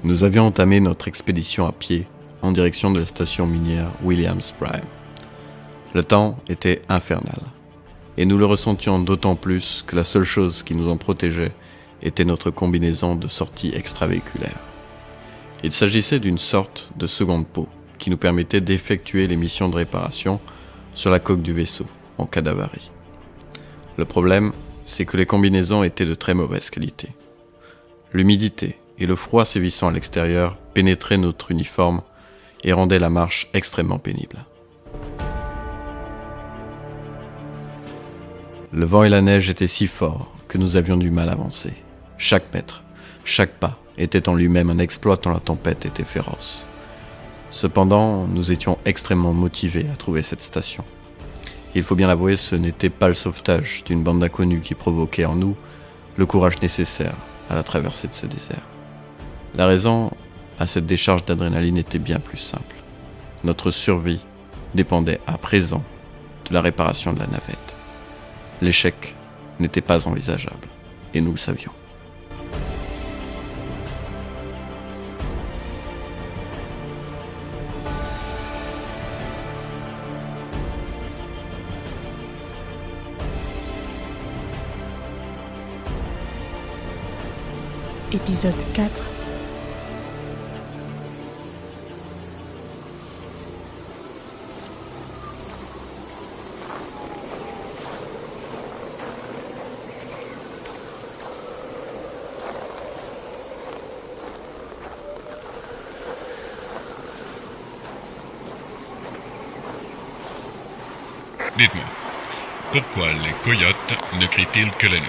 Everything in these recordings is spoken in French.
Nous avions entamé notre expédition à pied en direction de la station minière Williams Prime. Le temps était infernal, et nous le ressentions d'autant plus que la seule chose qui nous en protégeait était notre combinaison de sortie extravéhiculaire. Il s'agissait d'une sorte de seconde peau qui nous permettait d'effectuer les missions de réparation sur la coque du vaisseau en cas d'avarie. Le problème, c'est que les combinaisons étaient de très mauvaise qualité. L'humidité et le froid sévissant à l'extérieur pénétraient notre uniforme et rendaient la marche extrêmement pénible. Le vent et la neige étaient si forts que nous avions du mal à avancer. Chaque mètre, chaque pas était en lui-même un exploit tant la tempête était féroce. Cependant, nous étions extrêmement motivés à trouver cette station. Il faut bien l'avouer, ce n'était pas le sauvetage d'une bande d'inconnus qui provoquait en nous le courage nécessaire à la traversée de ce désert. La raison à cette décharge d'adrénaline était bien plus simple. Notre survie dépendait à présent de la réparation de la navette. L'échec n'était pas envisageable, et nous le savions. Épisode 4. Dites-moi, pourquoi les coyotes ne crient-ils que la nuit?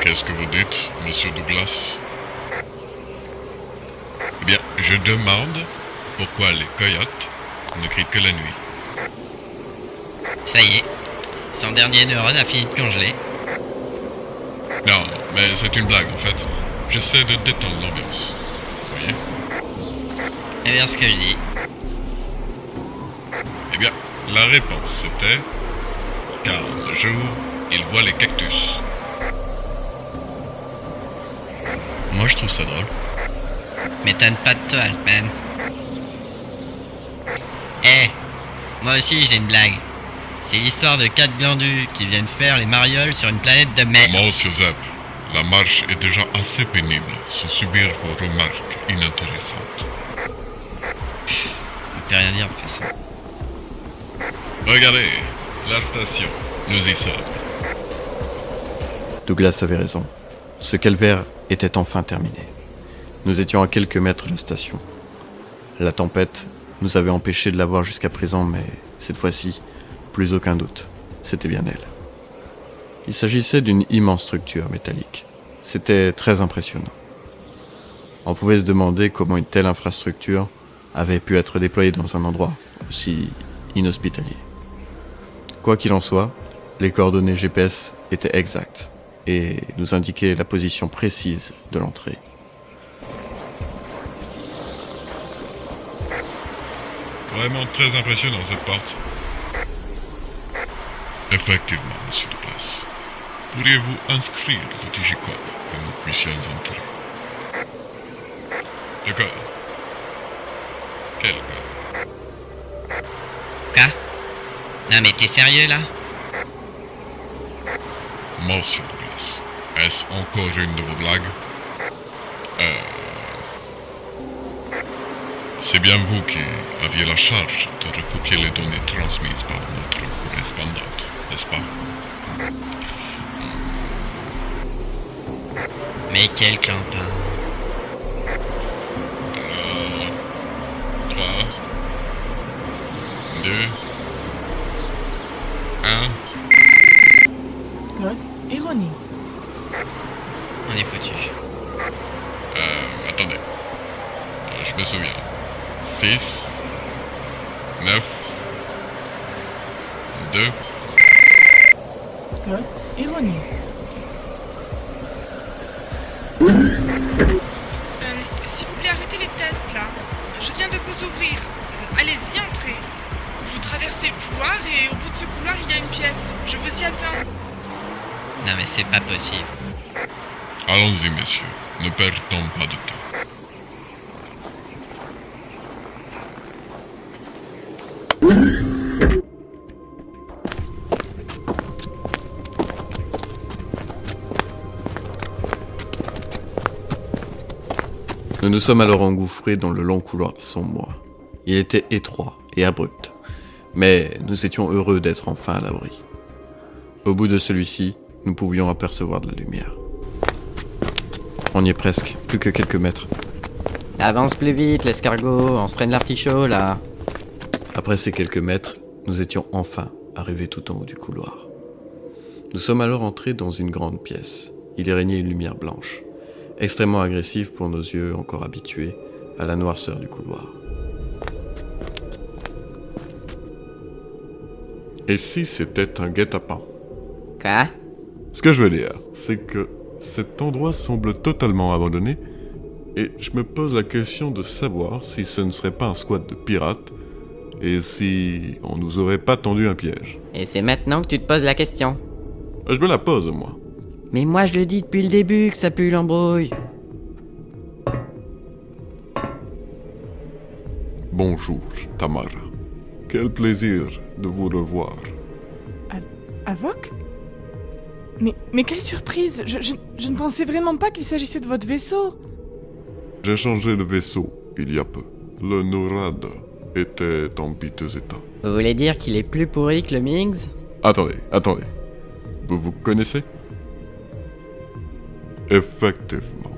Qu'est-ce que vous dites, monsieur Douglas? Eh bien, je demande pourquoi les coyotes ne crient que la nuit. Ça y est, son dernier neurone a fini de congeler. Non, mais c'est une blague en fait. J'essaie de détendre l'ambiance. Vous voyez? C'est bien ce que je dis. Eh bien, la réponse c'était car le jour, il voit les cactus. Moi je trouve ça drôle. M'étonne pas de toi, Altman. Eh, moi aussi j'ai une blague. C'est l'histoire de 4 glandus qui viennent faire les marioles sur une planète de merde. Monsieur Zepp, la marche est déjà assez pénible sans subir vos remarques inintéressantes. On peut rien dire de toute façon. Regardez, la station, nous y sommes. Douglas avait raison. Ce calvaire était enfin terminé. Nous étions à quelques mètres de la station. La tempête nous avait empêchés de la voir jusqu'à présent, mais cette fois-ci, plus aucun doute, c'était bien elle. Il s'agissait d'une immense structure métallique. C'était très impressionnant. On pouvait se demander comment une telle infrastructure avait pu être déployée dans un endroit aussi inhospitalier. Quoi qu'il en soit, les coordonnées GPS étaient exactes et nous indiquaient la position précise de l'entrée. Vraiment très impressionnant cette porte. Effectivement, monsieur Douglas. Pourriez-vous inscrire le petit J-code que nous puissions entrer? Le code. Quel code? Quoi? Non mais t'es sérieux là? Monsieur Douglas, est-ce encore une de vos blagues? C'est bien vous qui aviez la charge de recopier les données transmises par notre correspondante, n'est-ce pas? Mais quel clampin. 3, 2, 1... Code erroné. On est foutu. Attendez. Je me souviens. 6, 9, 2... Code erroné. S'il vous plaît, arrêtez les tests là. Je viens de vous ouvrir. Allez-y, entrez. Vous traversez le couloir et au bout de ce couloir, il y a une pièce. Je vous y attends. Non mais c'est pas possible. Allons-y, messieurs. Ne perdons pas de temps. Nous nous sommes alors engouffrés dans le long couloir sombre. Il était étroit et abrupt, mais nous étions heureux d'être enfin à l'abri. Au bout de celui-ci, nous pouvions apercevoir de la lumière. On y est presque, plus que quelques mètres. Avance plus vite, l'escargot, on se traîne l'artichaut, là. Après ces quelques mètres, nous étions enfin arrivés tout en haut du couloir. Nous sommes alors entrés dans une grande pièce. Il y régnait une lumière blanche, extrêmement agressive pour nos yeux encore habitués à la noirceur du couloir. Et si c'était un guet-apens? Quoi? Ce que je veux dire, c'est que cet endroit semble totalement abandonné, et je me pose la question de savoir si ce ne serait pas un squat de pirates, et si on nous aurait pas tendu un piège. Et c'est maintenant que tu te poses la question. Je me la pose, moi. Mais moi je le dis depuis le début que ça pue l'embrouille. Bonjour, Tamara. Quel plaisir de vous revoir. Avoc? Mais quelle surprise! Je ne pensais vraiment pas qu'il s'agissait de votre vaisseau. J'ai changé de vaisseau il y a peu. Le Norad était en piteux état. Vous voulez dire qu'il est plus pourri que le Mings? Attendez. Vous vous connaissez? Effectivement,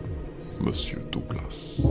Monsieur Douglas.